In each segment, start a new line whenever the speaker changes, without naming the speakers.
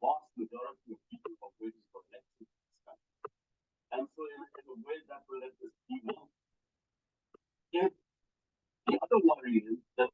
vast majority of people are waiting for next week's discussion. And so in a way that will let us be more. If the other worry is that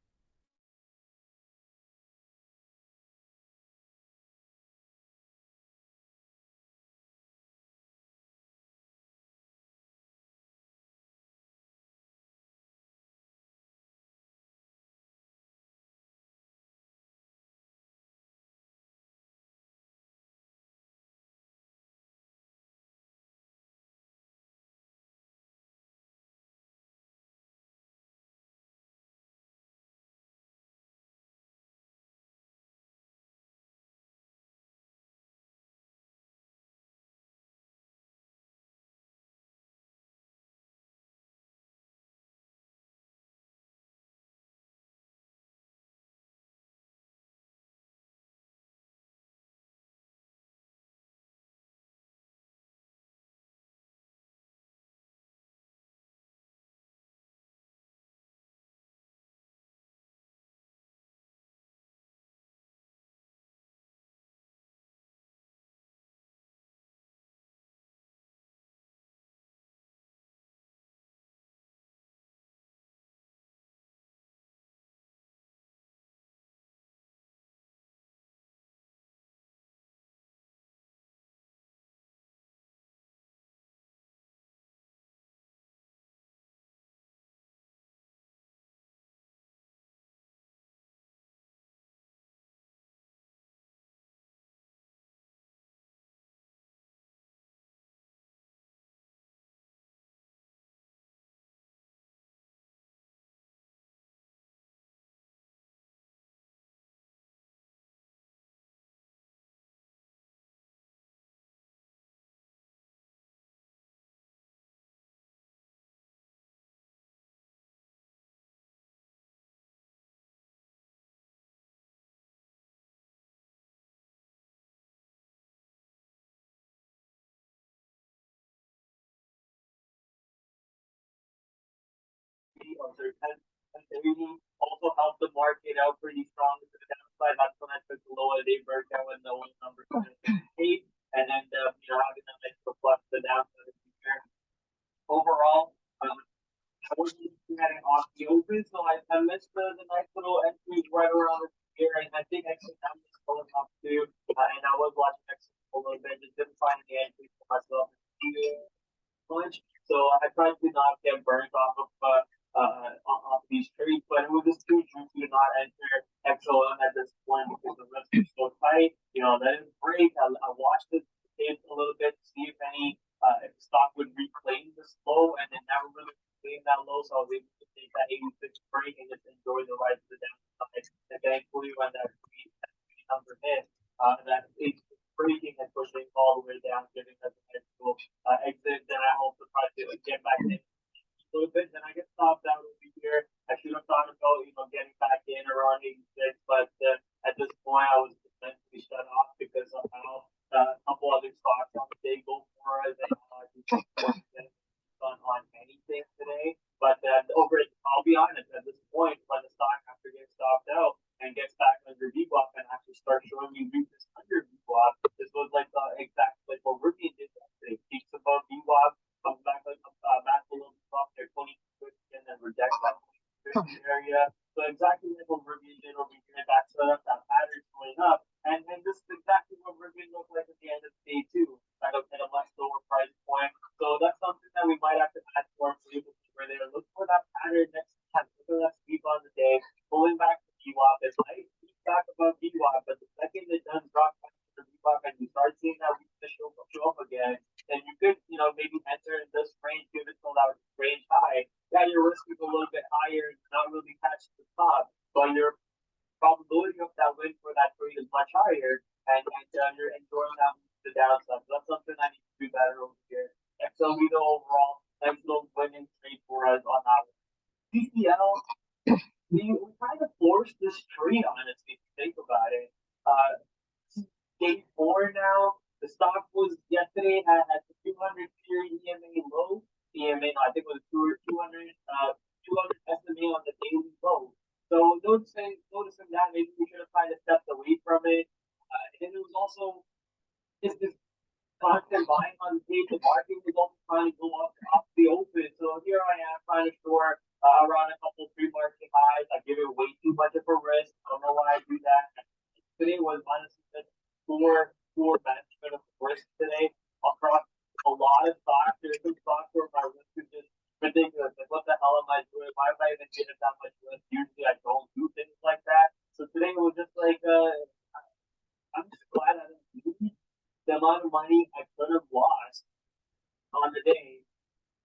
and really also helped the market out pretty strong to the downside. That's when I took the lower day breakout when the one number 8 and then having a nice plus the downside of the year. Overall, I wasn't looking at it off the open, so I missed the nice little entries right around the year, and I think actually I'm just pulling up too. And I was watching X a little bit, just didn't find any entries for myself much. So I tried to not get burnt off these trades, but it was just too juicy to not enter XOM at this point because the risk is so tight. Let it break. I watched the tape a little bit to see if the stock would reclaim this low, and it never really reclaimed that low. So I was able to take that 86 break and just enjoy the rise to the downside. And thankfully, when that number hit, that 86 breaking and pushing all the way down, giving us a nice little exit. Then I also tried to get back in a little bit. Then I get stopped out over here. I should have thought about getting back in around 86, but at this point I was essentially shut off because of how a couple other stocks on the day go for us. And on anything today, but I'll be honest. At this point, when the stock after getting stopped out and gets back under VWAP and actually starts showing you weakness under VWAP, this was like exactly like what Rivian did yesterday. Peaks above VWAP, comes back back a little bit off their 2050 and then rejects that 2050 area. So exactly like what Rivian did over here, that set up that pattern going up, and this is exactly what Rivian looked like at the end of the day too, at a much lower price point. So that's something that we might have to add more flavor where they look for that pattern next time. Look for that sweep on the day, pulling back to VWAP. It's like back above VWAP, but the second it does drop back to VWAP and you start seeing that weakness show up again, then you could, maybe enter in this range, give it till that range high. Yeah, your risk is a little bit higher, not really catching the top, but your probability of that win for that trade is much higher, and you're enjoying that the downside. So that's something I need to do better over here. XLV overall, nice little winning trade for us on that one. CCL, we kind of forced this trade, honestly, if you think about it. Day 4 now. The stock was yesterday at the 200 period EMA low. EMA, no, I think it was 200 SMA on the daily low. So noticing that, maybe we should have kind of stepped away from it. and it was also this constant buying on the page. The market was also trying to go up the open. So here I am trying to short around a couple pre-market highs. I give it way too much of a risk. I don't know why I do that. Today was honestly just poor management of risk today across a lot of stocks. There's some stocks where my risk is just ridiculous. Like, what the hell am I doing? Why am I even getting that much risk? Usually I don't do things like that. So today was just like, I'm just glad I didn't lose the amount of money I could have lost on the day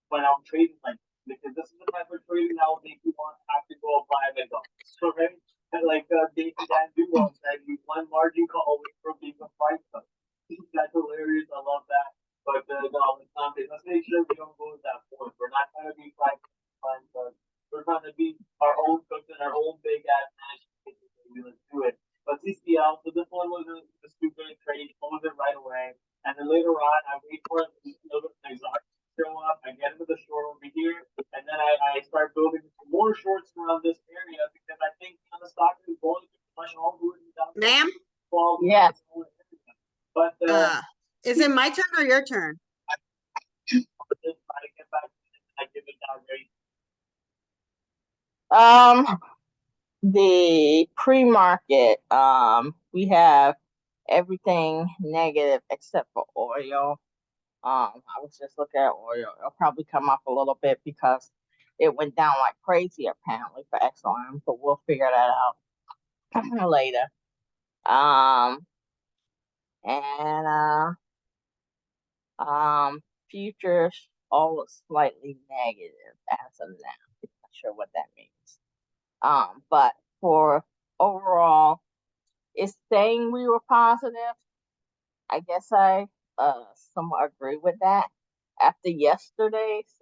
when I'm trading like this, because this is the type of trading that will make you want to have to go apply and go. So right, and like David Dan Duval said, you one margin call away from being a price cut. That's hilarious. I love that. But no, it's not. Let's make sure we don't go to that point. We're not trying to be price cuts. We're trying to be our own cooks and our own big ass management. Let's do it. But CCL, so this one was a stupid trade, close it right away. And then later on, I wait for another exotic show up. I get into the short over here, and then I start building more shorts around this area because I think the stock is going to push all the way down.
Ma'am?
Yes.
But
Is it my turn or your turn?
I just try to get back and I give it down rate.
The pre-market, we have everything negative except for oil. I was just looking at oil. It'll probably come up a little bit because it went down like crazy apparently for XLM, but we'll figure that out later. Futures all slightly negative as of now. Not sure what that means. But for overall, it's saying we were positive. I guess I somewhat agree with that. After yesterday's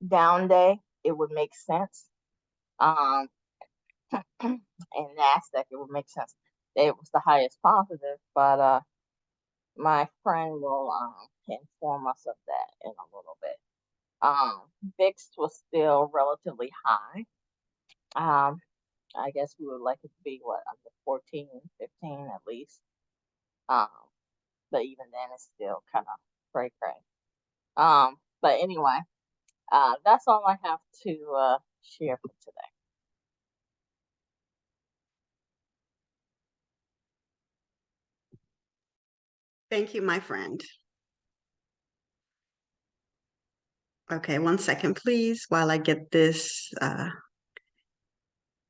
down day, it would make sense. And NASDAQ, it would make sense. It was the highest positive, but my friend will inform us of that in a little bit. VIX was still relatively high. I guess we would like it to be under 14, 15 at least. But even then it's still kind of cray. But anyway, that's all I have to share for today.
Thank you, my friend. Okay, 1 second, please, while I get this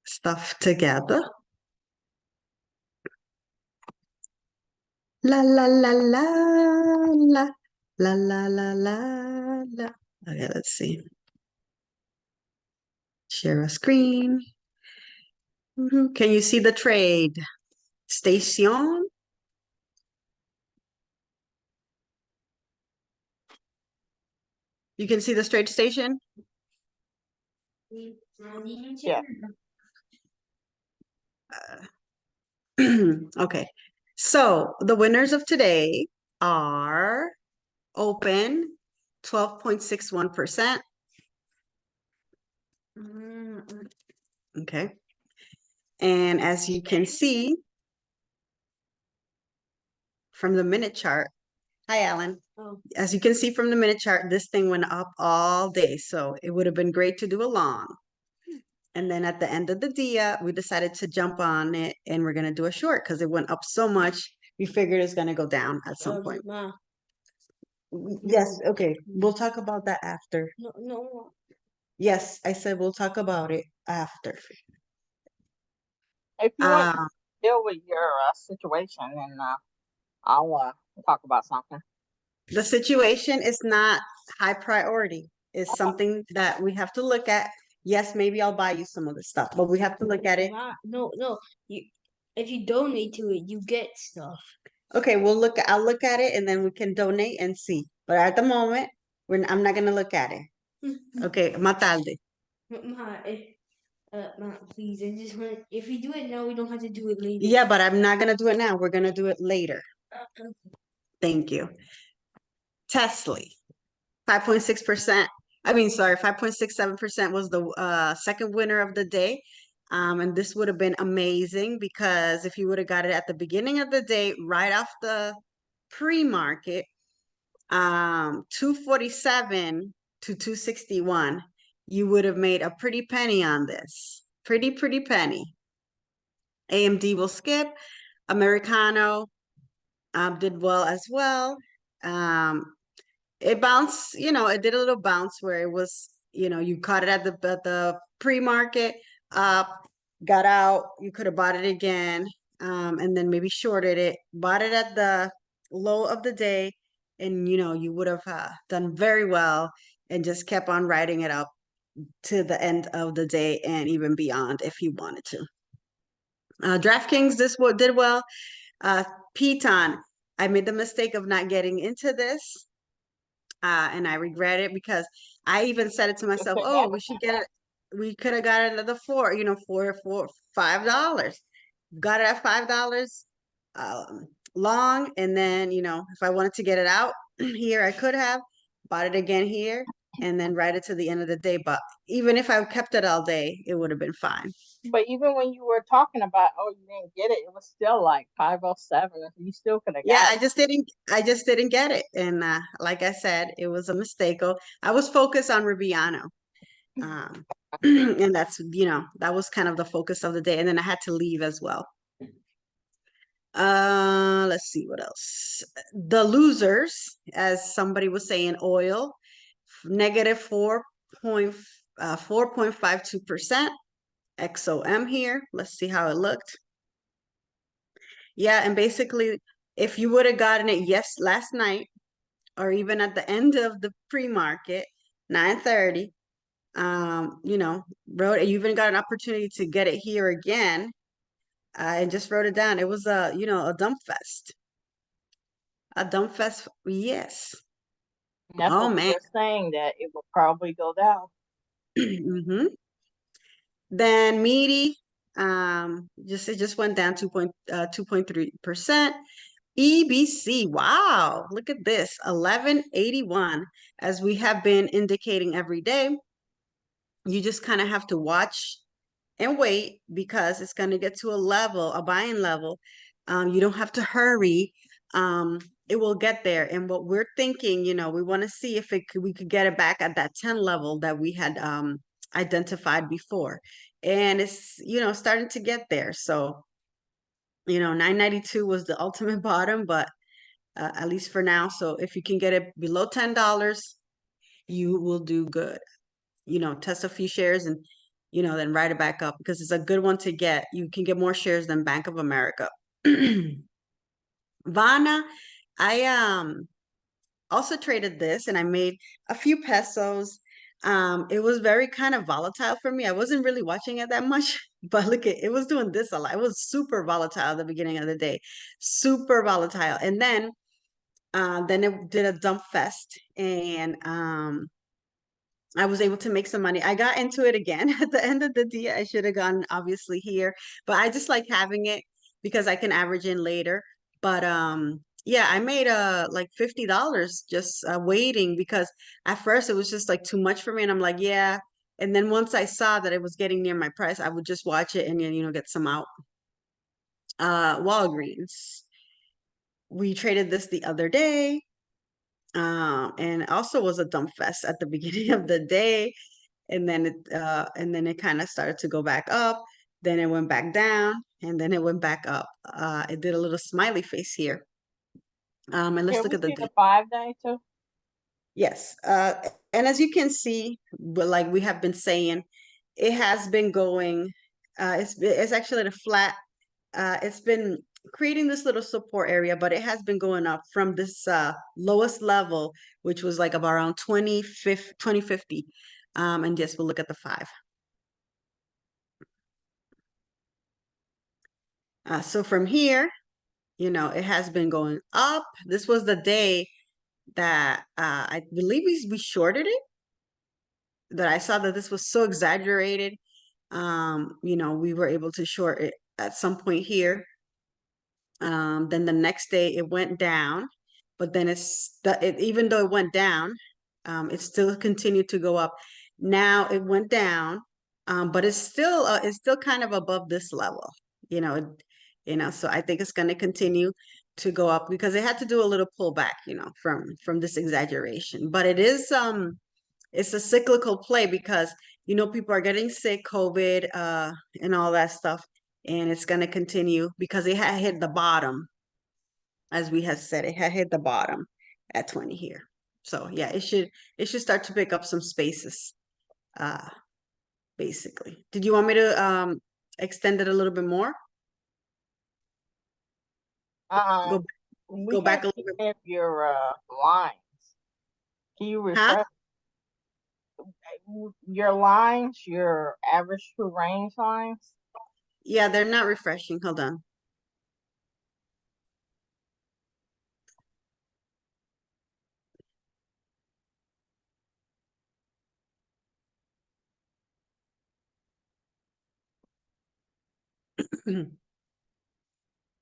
stuff together. La la la la la la la la la la. Okay, let's see. Share a screen. Can you see the trade? Station. You can see the Tradestation?
Yeah.
Okay. So the winners of today are open 12.61%. Okay. And as you can see from the minute chart, hi, Alan. Oh. As you can see from the minute chart, this thing went up all day. So it would have been great to do a long. And then at the end of the dia, we decided to jump on it and we're going to do a short because it went up so much. We figured it's going to go down at some point. Yes. Okay. We'll talk about that after. No. Yes. I said we'll talk about it after.
If you want to deal with your situation, then I'll talk about something.
The situation is not high priority. It's something that we have to look at. Yes, maybe I'll buy you some of the stuff, but we have to look at it.
No. If you donate to it, you get stuff.
Okay, I'll look at it and then we can donate and see. But at the moment, I'm not gonna look at it. Okay, más tarde.
Please, I just want. If we do it now, we don't have to do it later.
Yeah, but I'm not gonna do it now. We're gonna do it later. Thank you. Tesla, 5.6%. I mean, sorry, 5.67% was the second winner of the day. And this would have been amazing because if you would have got it at the beginning of the day, right off the pre-market, 247 to 261, you would have made a pretty penny on this. Pretty penny. AMD will skip. Americano did well as well. It bounced, it did a little bounce where it was, you caught it at the pre-market, up, got out, you could have bought it again, and then maybe shorted it, bought it at the low of the day, and you would have done very well and just kept on riding it up to the end of the day and even beyond if you wanted to. DraftKings, did well. PTON, I made the mistake of not getting into this. And I regret it because I even said it to myself, oh, we should get it. We could have got it at the $5. Got it at $5 long. And then, if I wanted to get it out here, I could have bought it again here and then ride it to the end of the day. But even if I kept it all day, it would have been fine.
But even when you were talking about, oh, you didn't get it, it was still like 507. You still could have got
Yeah,
it.
I just didn't get it. And like I said, it was a mistake. I was focused on Rubiano. And that's, that was kind of the focus of the day. And then I had to leave as well. Let's see what else. The losers, as somebody was saying, oil, negative 4.52%. XOM here. Let's see how it looked. Yeah, and basically, if you would have gotten it last night, or even at the end of the pre-market, 9:30, you even got an opportunity to get it here again. I just wrote it down. It was a dump fest. A dump fest, yes.
And that's
Oh
what we
man.
were saying, that it will probably go down.
Mm-hmm. Then meaty, it just went down 2.3%. EBC, wow, look at this, 1181. As we have been indicating every day, you just kind of have to watch and wait because it's going to get to a buying level. You don't have to hurry. It will get there. And what we're thinking, we want to see if we could get it back at that 10 level that we had identified before. And it's, starting to get there. So, 992 was the ultimate bottom, but at least for now. So if you can get it below $10, you will do good. Test a few shares and, then ride it back up because it's a good one to get. You can get more shares than Bank of America. Vana, I also traded this and I made a few pesos. It was very kind of volatile for me. I wasn't really watching it that much, but look, it was doing this a lot. It was super volatile at the beginning of the day, super volatile. And then it did a dump fest and I was able to make some money. I got into it again at the end of the day. I should have gone obviously here, but I just like having it because I can average in later. But yeah, I made like $50 just waiting because at first it was just like too much for me and I'm like, yeah. And then once I saw that it was getting near my price, I would just watch it and then get some out. Walgreens. We traded this the other day. And also was a dump fest at the beginning of the day. And then it kind of started to go back up. Then it went back down and then it went back up. It did a little smiley face here. And let's look at the
5-day too.
Yes. And as you can see, like we have been saying, it has been going, it's actually at a flat, it's been creating this little support area, but it has been going up from this lowest level, which was like about around 2050. And yes, we'll look at the 5. So from here, it has been going up. This was the day that I believe we shorted it, that I saw that this was so exaggerated. We were able to short it at some point here. Then the next day it went down, but then even though it went down, it still continued to go up. Now it went down But it's still kind of above this level, you know, so I think it's going to continue to go up because it had to do a little pullback, from this exaggeration. But it's a cyclical play because, people are getting sick, COVID, and all that stuff. And it's going to continue because it had hit the bottom, as we have said, it had hit the bottom at 20 here. So yeah, it should start to pick up some spaces, basically. Did you want me to extend it a little bit more? Go
We
go
can't
back a
see
little bit.
any of your lines. Can you
Huh?
refresh your lines, your average true range lines?
Yeah, they're not refreshing. Hold on.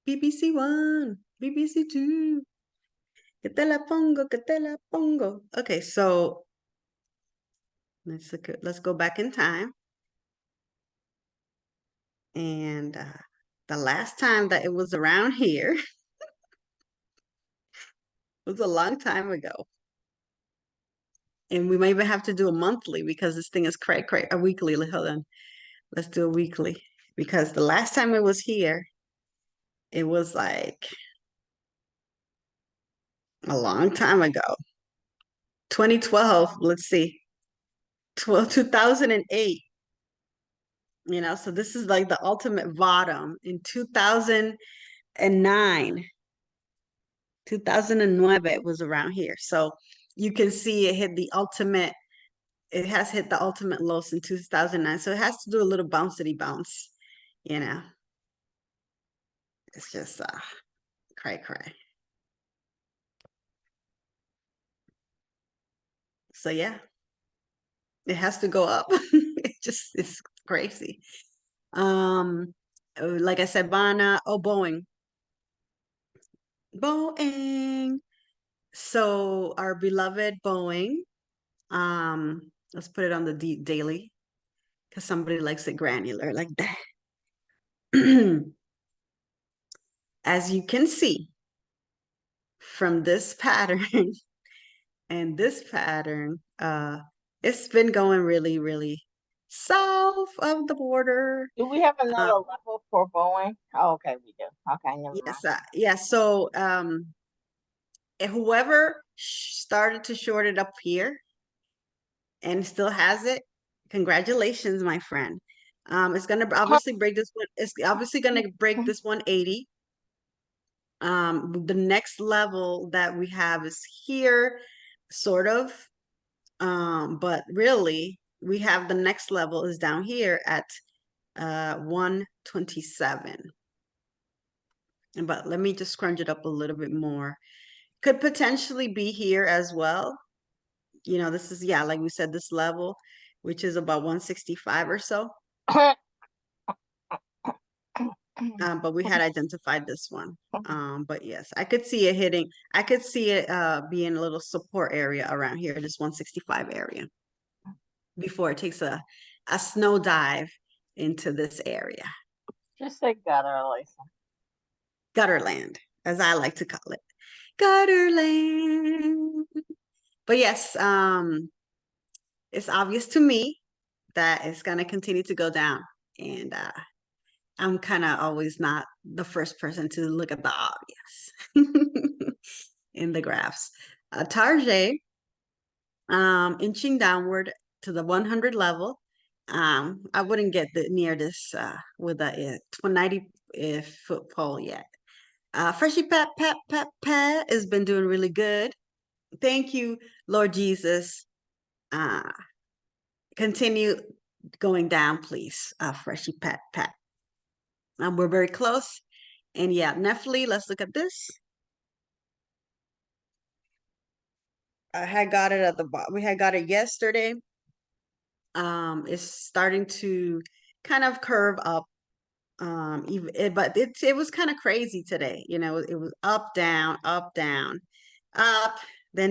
BBC One, BBC Two. Que te la pongo, que te la pongo. Okay, so let's go back in time. And the last time that it was around here was a long time ago. And we might even have to do a monthly because this thing is a weekly. Hold on. Let's do a weekly because the last time it was here, it was like a long time ago. 2012, let's see. 2008. So this is like the ultimate bottom in 2009. 2009, it was around here. So you can see it has hit the ultimate lows in 2009. So it has to do a little bouncy bounce, you know. It's just cray. So yeah, it has to go up. It's crazy. Like I said, Boeing. Boeing. So our beloved Boeing, let's put it on the daily because somebody likes it granular like that. As you can see from this pattern and this pattern, it's been going really, really south of the border.
Do we have another level for Boeing? Oh, okay, we do. Okay, never mind.
Yes, yeah. So whoever started to short it up here and still has it, congratulations, my friend. It's gonna obviously break this one. It's obviously gonna break this 180. The next level that we have is here, sort of. But really, we have the next level is down here at 127. But let me just scrunch it up a little bit more. Could potentially be here as well. This is, yeah, like we said, this level, which is about 165 or so. But we had identified this one. But yes, I could see it hitting. I could see it being a little support area around here, this 165 area, before it takes a snow dive into this area.
Just say gutter, Lisa.
Gutterland, as I like to call it. Gutterland. But yes, it's obvious to me that it's gonna continue to go down. And I'm kind of always not the first person to look at the obvious in the graphs. Target, inching downward to the 100 level. I wouldn't get near this with a 190 foot pole yet. Freshie Pat has been doing really good. Thank you, Lord Jesus. Continue going down, please, Freshie Pat. We're very close. And yeah, Nephi, let's look at this. I had got it at the bottom. We had got it yesterday. It's starting to kind of curve up. But it was kind of crazy today. It was up, down, up, then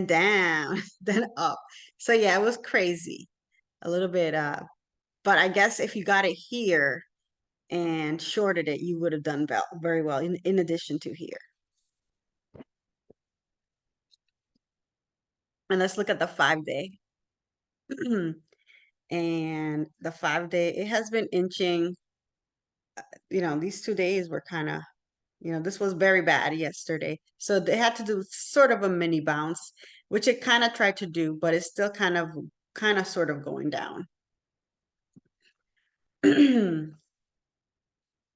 down, then up. So yeah, it was crazy. A little bit But I guess if you got it here and shorted it, you would have done very well in addition to here. And let's look at the 5-day. And the 5-day, it has been inching, these 2 days were kind of, this was very bad yesterday. So they had to do sort of a mini bounce, which it kind of tried to do, but it's still kind of sort of going down.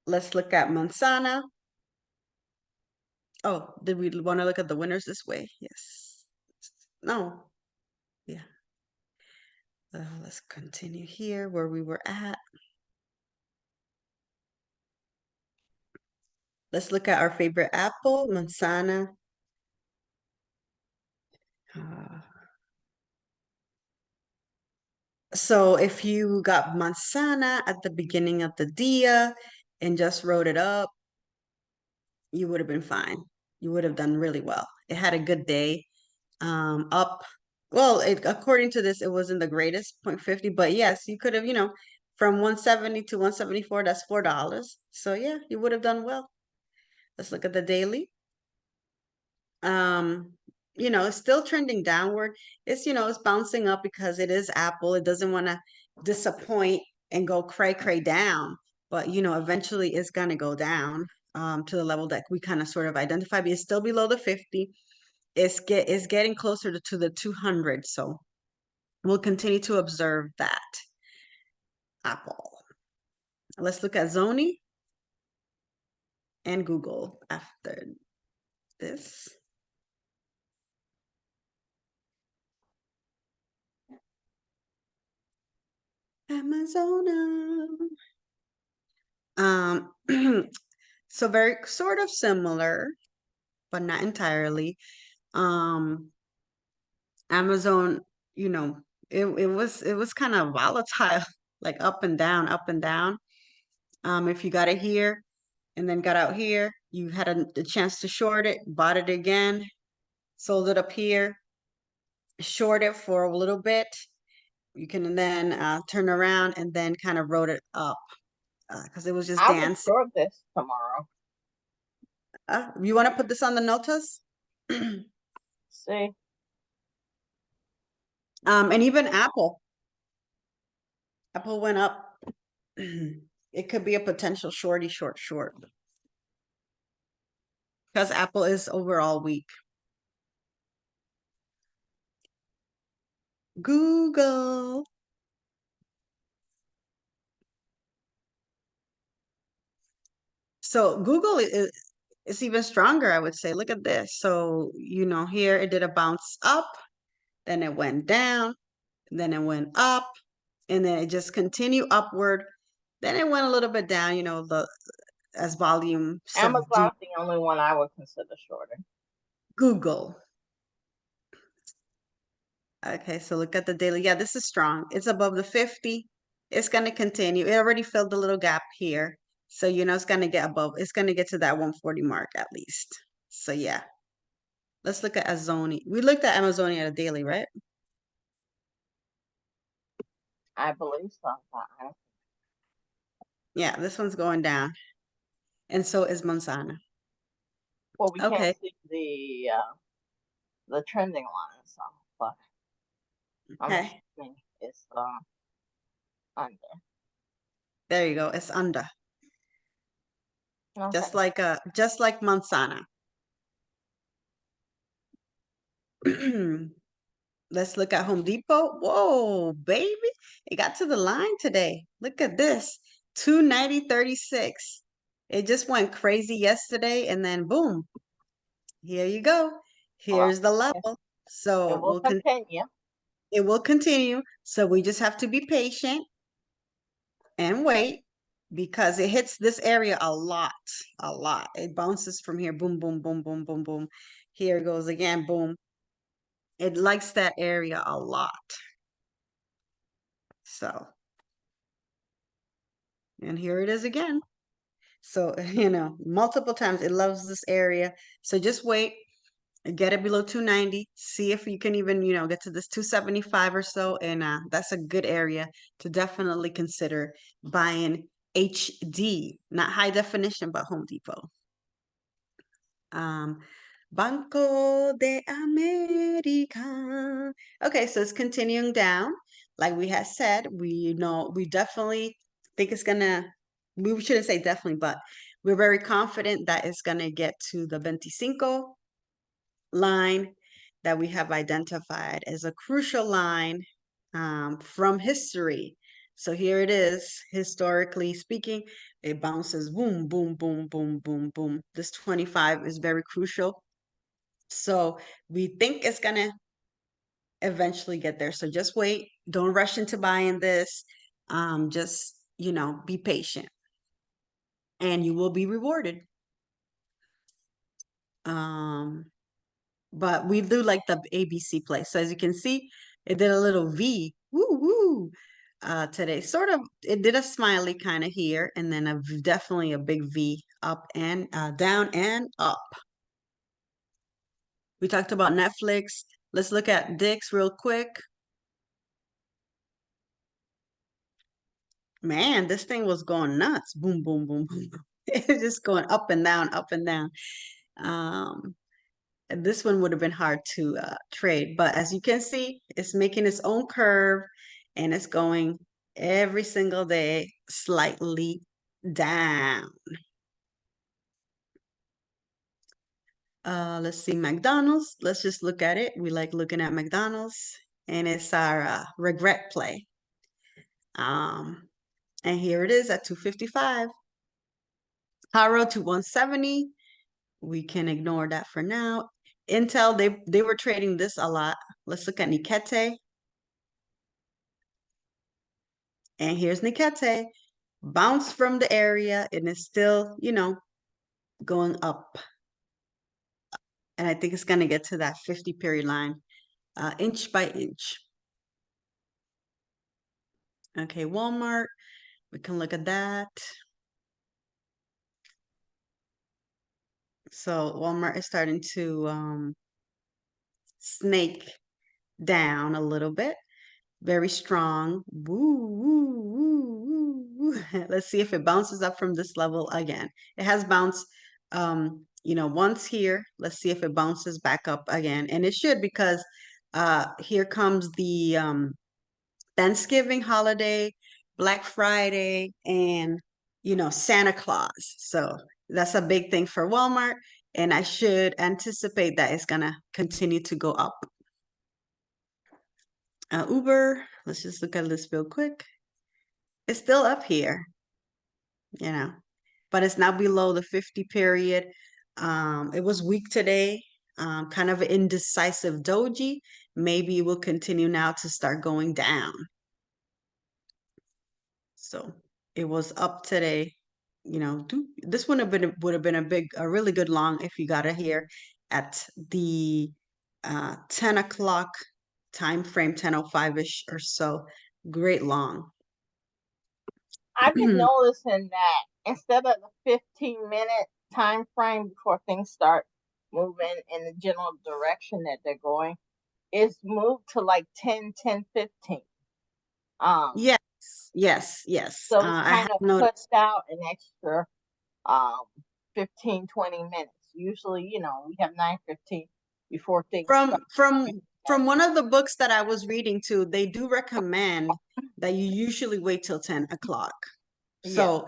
Let's look at Manzana. Oh, did we want to look at the winners this way? Yes. No. Yeah. Let's continue here where we were at. Let's look at our favorite apple, Manzana. So if you got Manzana at the beginning of the dia and just wrote it up, you would have been fine. You would have done really well. It had a good day. Up. Well, according to this, it wasn't the greatest, 0.50, but yes, you could have, from 170 to 174, that's $4. So yeah, you would have done well. Let's look at the daily. It's still trending downward. It's bouncing up because it is Apple. It doesn't want to disappoint and go cray down, but eventually it's gonna go down to the level that we kind of sort of identify, but it's still below the 50. It's getting closer to the 200, so we'll continue to observe that. Apple. Let's look at Zoni and Google after this. Amazon. So very sort of similar, but not entirely. Amazon, it was kind of volatile, like up and down, up and down. If you got it here and then got out here, you had a chance to short it, bought it again, sold it up here, short it for a little bit. You can then turn around and then kind of wrote it up because it was just
I will
dancing.
short this tomorrow.
You want to put this on the notas?
See,
And even Apple went up. It could be a potential short because Apple is overall weak. Google. So Google is even stronger, I would say. Look at this. So, here it did a bounce up, then it went down, then it went up, and then it just continued upward. Then it went a little bit down, as volume subdued.
Amazon's the only one I would consider shorter.
Google. Okay, so look at the daily. Yeah, this is strong. It's above the 50. It's going to continue. It already filled the little gap here. So, it's going to get above. It's going to get to that 140 mark at least. So, yeah. Let's look at Azoni. We looked at Amazonia at a daily, right?
I believe so.
Yeah, this one's going down. And so is Manzana.
Well, we
Okay.
can't see the trending line, so but I'm
Okay.
assuming it's under.
There you go. It's under.
Okay.
Just like Manzana. Let's look at Home Depot. Whoa, baby. It got to the line today. Look at this. 290.36. It just went crazy yesterday and then boom. Here you go. Here's the level. So
It will continue.
It will continue. So we just have to be patient and wait because it hits this area a lot. It bounces from here. Boom, boom, boom, boom, boom, boom. Here it goes again. Boom. It likes that area a lot. So, and here it is again. So, multiple times it loves this area. So just wait get it below 290, see if you can even, get to this 275 or so. And that's a good area to definitely consider buying HD, not high definition, but Home Depot. Banco de America. Okay, so it's continuing down. Like we had said, we definitely think it's gonna, we shouldn't say definitely, but we're very confident that it's gonna get to the 25 line that we have identified as a crucial line from history. So here it is, historically speaking, it bounces boom, boom, boom, boom, boom, boom. This 25 is very crucial. So we think it's gonna eventually get there. So just wait. Don't rush into buying this. Just, be patient and you will be rewarded. But we do like the ABC play. So as you can see, it did a little V, woo woo, today. Sort of, it did a smiley kind of here, and then definitely a big V up and down and up. We talked about Netflix. Let's look at Dix real quick. Man, this thing was going nuts. Boom, boom, boom, boom, boom. It's just going up and down, up and down. This one would have been hard to trade, but as you can see, it's making its own curve and it's going every single day slightly down. Let's see, McDonald's. Let's just look at it. We like looking at McDonald's, and it's our regret play. And here it is at 255. Haro to 170. We can ignore that for now. Intel, they were trading this a lot. Let's look at Nikete. And here's Nikete. Bounce from the area and it's still, going up. And I think it's going to get to that 50 period line, inch by inch. Okay, Walmart. We can look at that. So Walmart is starting to snake down a little bit. Very strong. Woo, woo, woo, woo, woo. Let's see if it bounces up from this level again. It has bounced, once here. Let's see if it bounces back up again. And it should, because here comes the Thanksgiving holiday, Black Friday, and, Santa Claus. So that's a big thing for Walmart. And I should anticipate that it's going to continue to go up. Uber, let's just look at this real quick. It's still up here, but it's now below the 50 period. It was weak today, kind of indecisive doji. Maybe it will continue now to start going down. So it was up today. This would have been a really good long if you got it here at the 10 o'clock time frame, 10:05-ish or so. Great long.
I've been noticing that instead of the 15-minute time frame before things start moving in the general direction that they're going, it's moved to like 10, 10, 15.
Yes.
So it's kind of pushed out an extra 15, 20 minutes. Usually, we have 9:15 before things start.
From one of the books that I was reading too, they do recommend that you usually wait till 10 o'clock. So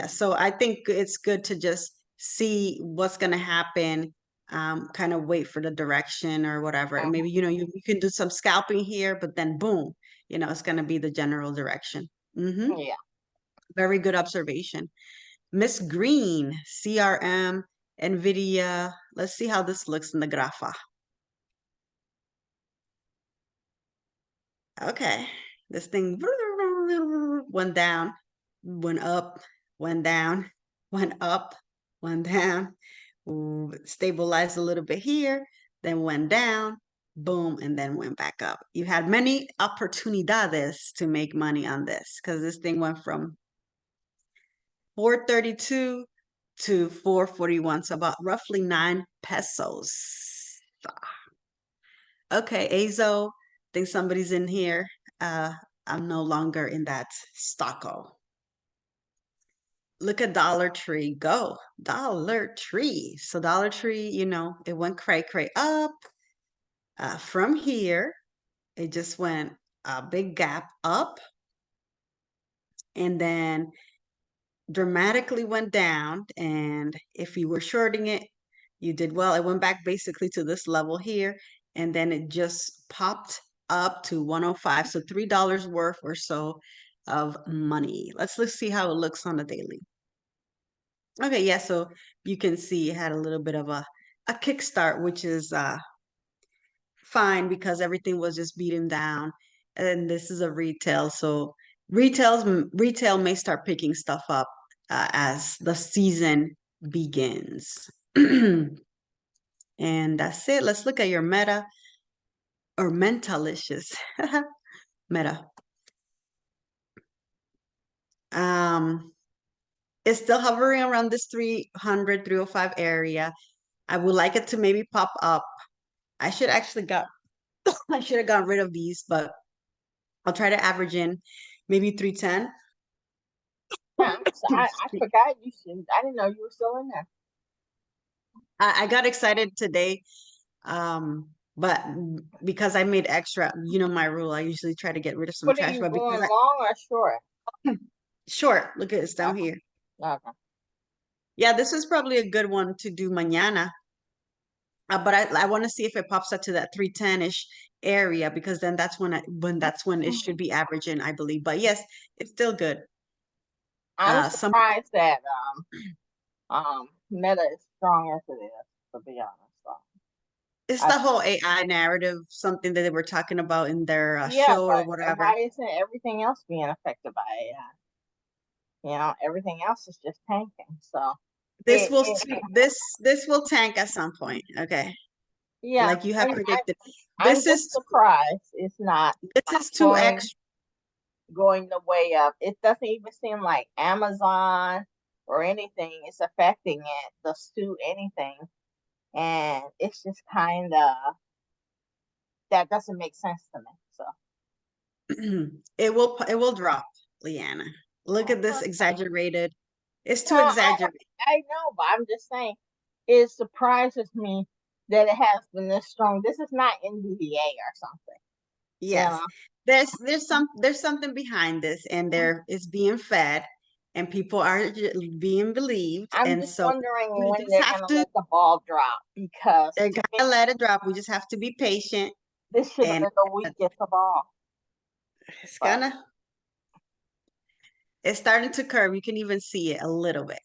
so I think it's good to just see what's going to happen, kind of wait for the direction or whatever. And maybe, you can do some scalping here, but then boom, it's going to be the general direction.
Yeah.
Very good observation. Miss Green, CRM, NVIDIA. Let's see how this looks in the grapha. Okay, this thing went down, went up, went down, went up, went down, stabilized a little bit here, then went down, boom, and then went back up. You had many oportunidades to make money on this because this thing went from 432 to 441, so about roughly 9 pesos. Okay, Azo, think somebody's in here. I'm no longer in that stocko. Look at Dollar Tree. Go. Dollar Tree. So Dollar Tree, it went cray up. From here, it just went a big gap up and then dramatically went down. And if you were shorting it, you did well. It went back basically to this level here, and then it just popped up to 105. So $3 worth or so of money. Let's see how it looks on the daily. Okay, yeah, so you can see it had a little bit of a kickstart, which is fine because everything was just beaten down. And this is a retail, so retail may start picking stuff up as the season begins. And that's it. Let's look at your meta or mentalicious meta. It's still hovering around this 300, 305 area. I would like it to maybe pop up. I should actually I should have gotten rid of these, but I'll try to average in maybe 310.
Yeah, I forgot you should. I didn't know you were still in there.
I got excited today, but because I made extra, my rule, I usually try to get rid of some
What are
trash,
you
but
going
because
long or short?
short, look at this down here.
Okay.
Yeah, this is probably a good one to do mañana. But I want to see if it pops up to that 310-ish area because then that's when it should be averaging, I believe. But yes, it's still good.
I'm
Some
surprised that Meta is strong as it is, to be honest. So,
it's
I,
the whole AI narrative, something that they were talking about in their
yeah,
show or
but
whatever.
why isn't everything else being affected by AI? Everything else is just tanking. So
This will
it
this will tank at some point, okay?
yeah,
Like you have predicted.
I'm
This
just
is
surprised it's not
too
going
extra.
going the way up. It doesn't even seem like Amazon or anything is affecting it, the suit, anything. And it's just kind of, that doesn't make sense to me. So,
It will drop, Leanna. Look at this exaggerated. It's too
no,
exaggerated.
I know, but I'm just saying, it surprises me that it has been this strong. This is not NVDA or something.
Yes. There's something behind this, and there is being fed, and people are being believed,
I'm
and
just
so
wondering
we
when
just
they're
have
gonna
to.
let the ball drop, because
They're
to me,
gonna let it drop. We just have to be patient,
this should have
and
been the weakest of all.
it's
But
it's starting to curve. You can even see it a little bit.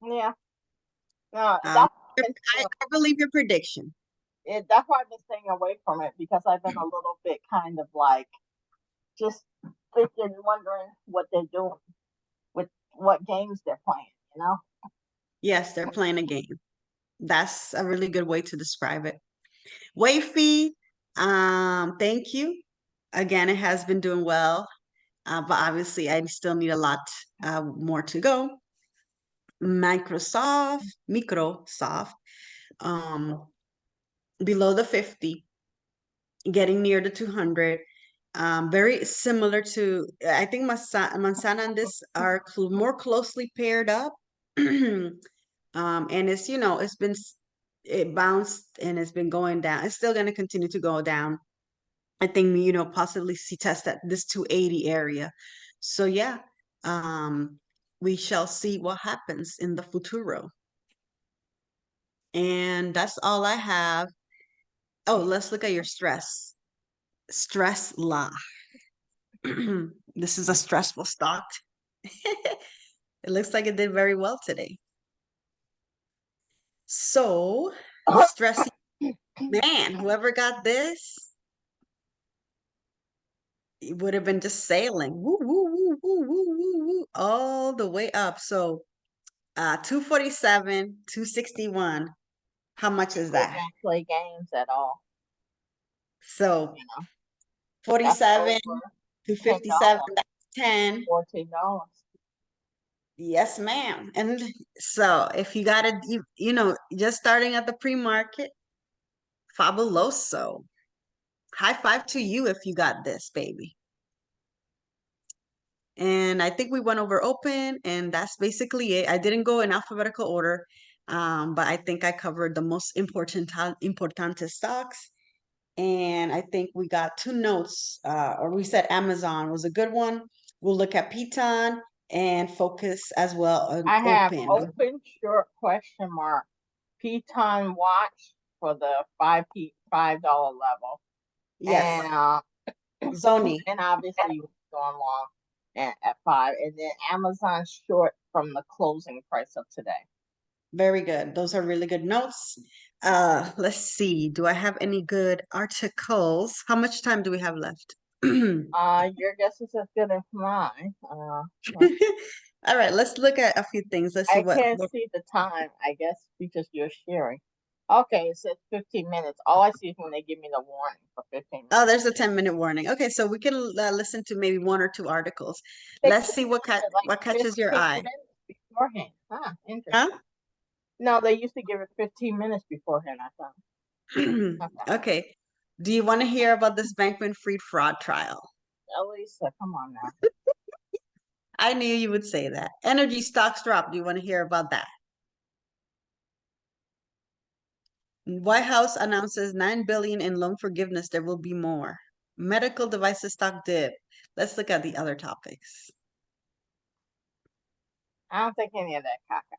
yeah, no,
Um,
I've been
I believe your prediction.
that's why I've been staying away from it, because I've been a little bit kind of like just thinking, wondering what they're doing with what games they're playing.
Yes, they're playing a game. That's a really good way to describe it. Wavy, thank you. Again, it has been doing well, but obviously I still need a lot more to go. Microsoft, below the 50, getting near the 200. Very similar to, I think Mansana and this are more closely paired up. And it bounced and it's been going down. It's still going to continue to go down. I think, possibly see test at this 280 area. So yeah, we shall see what happens in the futuro. And that's all I have. Oh, let's look at your stress. Stress law. This is a stressful stock. It looks like it did very well today. So, stress, man, whoever got this, it would have been just sailing. Woo, woo, woo, woo, woo, woo, woo, all the way up. So, 247, 261. How much is
They
that?
don't play games at all.
So,
You know, that's
47
over
to
$10,
57, that's 10.
$14.
Yes, ma'am. And so if you got to, just starting at the pre-market, Fabuloso. High five to you if you got this, baby. And I think we went over open, and that's basically it. I didn't go in alphabetical order, but I think I covered the most importante stocks. And I think we got 2 notes, or we said Amazon was a good one. We'll look at PTON and focus as well on
I have
open.
open short question mark PTON watch for the $5 level.
Yes,
And
Zoni.
and obviously going long at 5, and then Amazon short from the closing price of today.
Very good. Those are really good notes. Let's see. Do I have any good articles? How much time do we have left?
Your guess is as good as mine.
All right, let's look at a few things. Let's see
I can't
what
see the time, I guess, because you're sharing. Okay, it says 15 minutes. All I see is when they give me the warning for 15 minutes.
Oh, there's a 10-minute warning. Okay, so we can listen to maybe 1 or 2 articles.
They
Let's
keep
see what
giving it, like,
what catches your
15
eye.
minutes beforehand. Huh, interesting.
Huh?
No, they used to give it 15 minutes beforehand, I thought. Okay.
Okay. Do you want to hear about this Bankman-Fried fraud trial?
Elisa, come on now.
I knew you would say that. Energy stocks drop. Do you want to hear about that? White House announces $9 billion in loan forgiveness. There will be more. Medical devices stock dip. Let's look at the other topics.
I don't think any of that caca.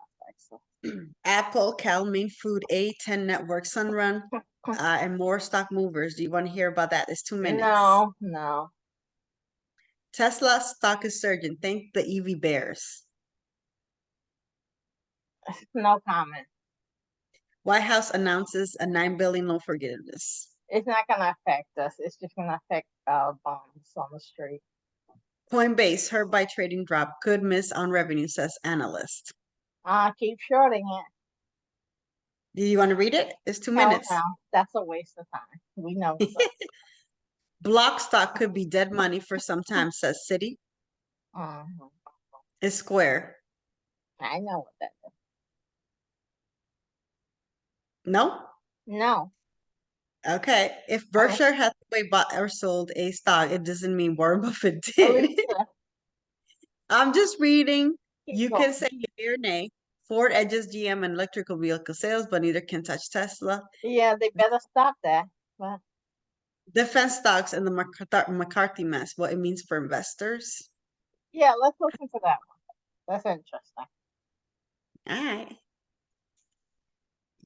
Apple, Cal, Main Food, A10 Network, Sunrun, and more stock movers. Do you want to hear about that? It's 2 minutes.
No.
Tesla stock is surging. Thank the EV bears.
No comment.
White House announces a $9 billion loan forgiveness.
It's not gonna affect us. It's just gonna affect bonds on the street.
Coinbase, hurt by trading drop, could miss on revenue, says analyst.
Keep shorting it.
Do you want to read it? It's 2
Hell
minutes.
no, that's a waste of time. We know.
Block stock could be dead money for some time, says Citi.
Mhm.
Is Square.
I know what that is.
No?
No.
Okay. If Berkshire Hathaway bought or sold a stock, it doesn't mean Warren Buffett did.
Elisa,
I'm just reading.
keep
You
going.
can say yay or nay. Ford edges GM and electrical vehicle sales, but neither can touch Tesla.
Yeah, they better stop that. But
Defense stocks and the McCarthy mess, what it means for investors.
yeah, let's listen to that one. That's interesting.
All right.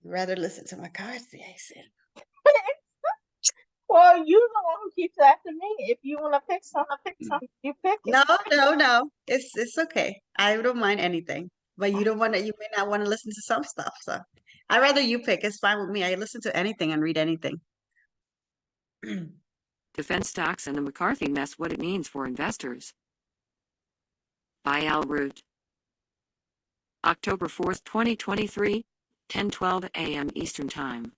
Rather listen to McCarthy, I said.
Well, you're the one who keeps asking me. If you want to pick something, you pick it.
No. It's okay. I don't mind anything. But you may not want to listen to some stuff. So I'd rather you pick. It's fine with me. I listen to anything and read anything.
Defense stocks and the McCarthy mess, what it means for investors. By Al Root. October 4th, 2023, 10:12 a.m. Eastern Time.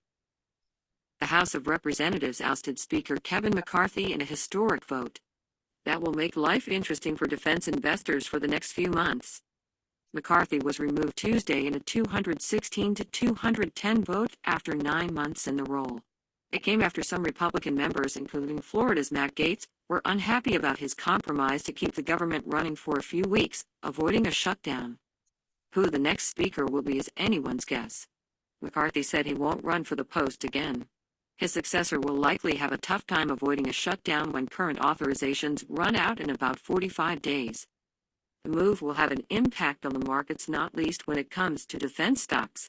The House of Representatives ousted Speaker Kevin McCarthy in a historic vote that will make life interesting for defense investors for the next few months. McCarthy was removed Tuesday in a 216 to 210 vote after 9 months in the role. It came after some Republican members, including Florida's Matt Gaetz, were unhappy about his compromise to keep the government running for a few weeks, avoiding a shutdown. Who the next speaker will be is anyone's guess. McCarthy said he won't run for the post again. His successor will likely have a tough time avoiding a shutdown when current authorizations run out in about 45 days. The move will have an impact on the markets, not least when it comes to defense stocks.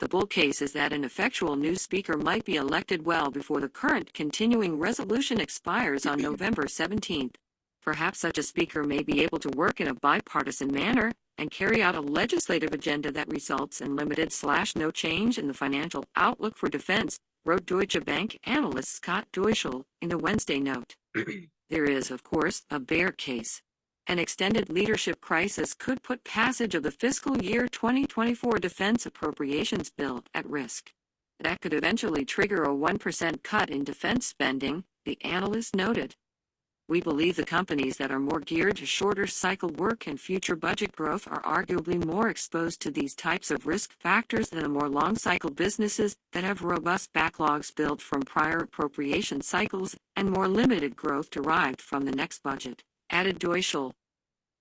The bull case is that an effectual new speaker might be elected well before the current continuing resolution expires on November 17th. Perhaps such a speaker may be able to work in a bipartisan manner and carry out a legislative agenda that results in limited/no change in the financial outlook for defense, wrote Deutsche Bank analyst Scott Deuschle in a Wednesday note. There is, of course, a bear case. An extended leadership crisis could put passage of the fiscal year 2024 defense appropriations bill at risk. That could eventually trigger a 1% cut in defense spending, the analyst noted. We believe the companies that are more geared to shorter cycle work and future budget growth are arguably more exposed to these types of risk factors than the more long cycle businesses that have robust backlogs built from prior appropriation cycles and more limited growth derived from the next budget, added Deutschel.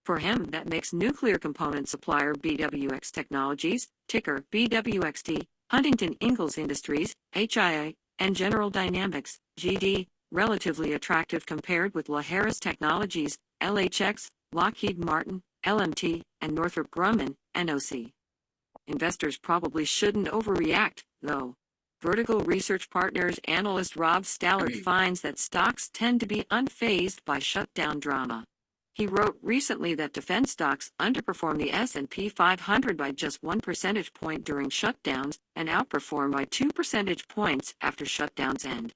For him, that makes nuclear component supplier BWX Technologies, ticker BWXT, Huntington Ingalls Industries, HIA, and General Dynamics, GD, relatively attractive compared with LaHarris Technologies, LHX, Lockheed Martin, LMT, and Northrop Grumman, NOC. Investors probably shouldn't overreact, though. Vertical Research Partners analyst Rob Stallard finds that stocks tend to be unfazed by shutdown drama. He wrote recently that defense stocks underperform the S&P 500 by just 1 percentage point during shutdowns and outperform by 2 percentage points after shutdowns end.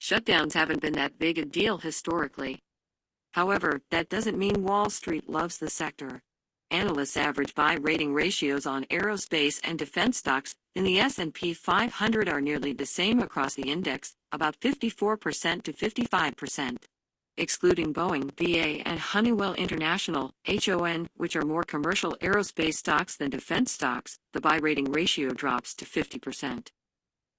Shutdowns haven't been that big a deal historically. However, that doesn't mean Wall Street loves the sector. Analysts' average buy rating ratios on aerospace and defense stocks in the S&P 500 are nearly the same across the index, about 54% to 55%. Excluding Boeing, BA, and Honeywell International, HON, which are more commercial aerospace stocks than defense stocks, the buy rating ratio drops to 50%.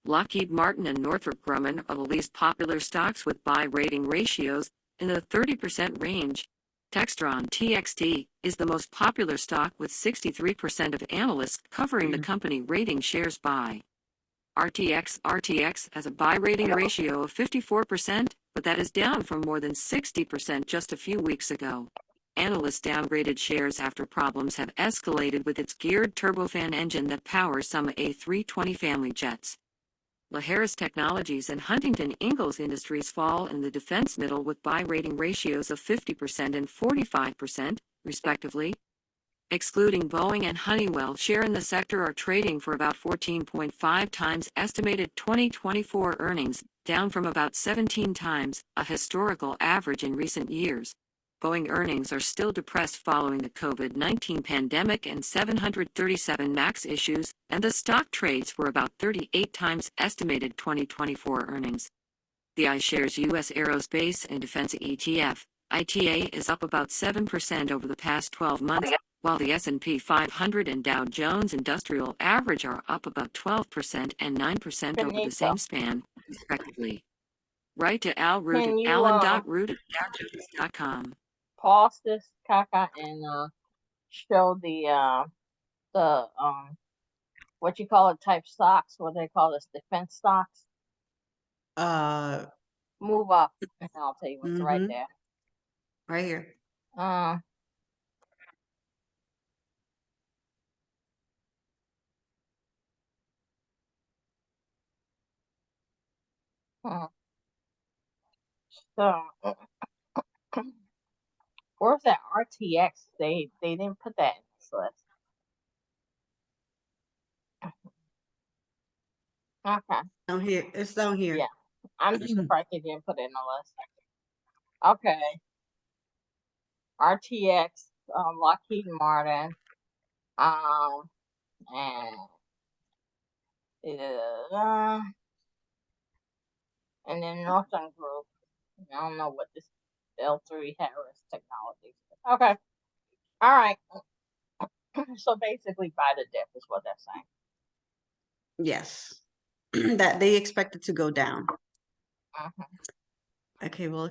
Lockheed Martin and Northrop Grumman are the least popular stocks with buy rating ratios in the 30% range. Textron TXT is the most popular stock with 63% of analysts covering the company rating shares buy. RTX has a buy rating ratio of 54%, but that is down from more than 60% just a few weeks ago. Analysts downgraded shares after problems have escalated with its geared turbofan engine that powers some A320 family jets. LaHarris Technologies and Huntington Ingalls Industries fall in the defense middle with buy rating ratios of 50% and 45%, respectively. Excluding Boeing and Honeywell, shares in the sector are trading for about 14.5 times estimated 2024 earnings, down from about 17 times, a historical average in recent years. Boeing earnings are still depressed following the COVID-19 pandemic and 737 MAX issues, and the stock trades for about 38 times estimated 2024 earnings. The iShares U.S. Aerospace and Defense ETF, ITA, is up about 7% over the past 12 months, while the S&P 500 and Dow Jones Industrial Average are up about 12% and 9% over the same span, respectively. Write to Al Root at alan.root@dowjones.com.
Pause this, Kaka, and show the what you call it type stocks, what they call this defense stocks. Move up, and I'll tell you what's right there.
Right here.
So where's that RTX? They didn't put that in this list. Okay.
Down here. It's down here.
Yeah. I'm just surprised they didn't put it in the list. Okay. RTX, Lockheed Martin, and then Northern Group. I don't know what this L3 Harris Technologies is. Okay. All right. So basically buy the dip is what they're saying.
Yes. That they expect it to go down.
Mm-hmm.
Okay, well,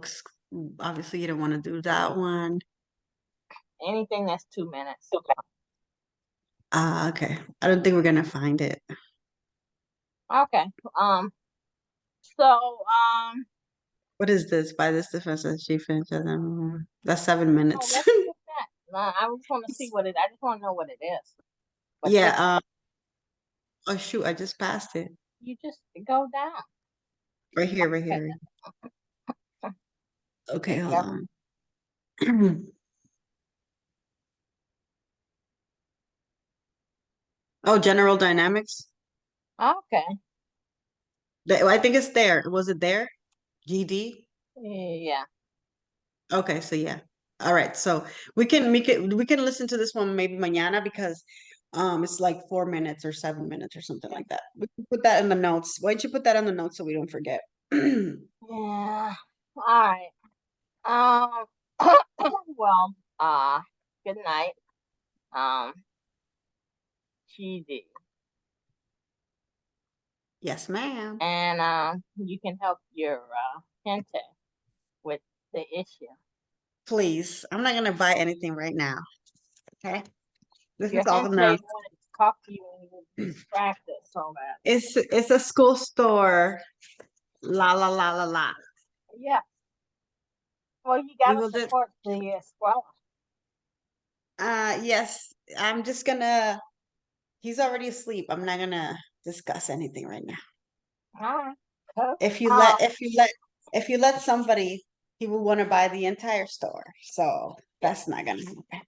obviously you don't want to do that one.
Anything that's 2 minutes.
Okay. I don't think we're gonna find it.
Okay.
What is this? By this defense chief, that's 7 minutes.
Let's look at that. I just want to see what it. I just want to know what it is. But
yeah. Oh shoot! I just passed it.
You just go down.
Right here. Right here. Okay, hold on. Oh, General Dynamics.
Okay.
I think it's there. Was it there? GD.
Yeah.
Okay, so yeah. All right, so we can listen to this one maybe mañana because it's like 4 minutes or 7 minutes or something like that. We can put that in the notes. Why don't you put that in the notes so we don't forget?
Yeah. All right. Um, well, good night. GD.
Yes, ma'am.
And you can help your Kente with the issue.
Please, I'm not gonna buy anything right now. Okay, this
Your
is all
Kente
the numbers.
wanted to talk to you and you're distracted so bad.
It's a school store. La la la la la.
Yeah. Well, you
We
gotta
will just.
support the Squella.
Yes, I'm just gonna. He's already asleep. I'm not gonna discuss anything right now.
All right. Cool.
If you let somebody, he will want to buy the entire store. So that's not gonna happen.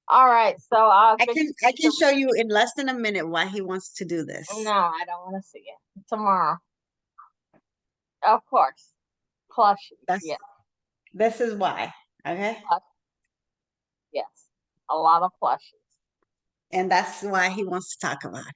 All right. So I'll
I can show you in less than a minute why he wants to do this.
No, I don't want to see it tomorrow. Of course, plushies.
That's
Yeah,
this is why. Okay.
yes, a lot of plushies.
And that's why he wants to talk about it.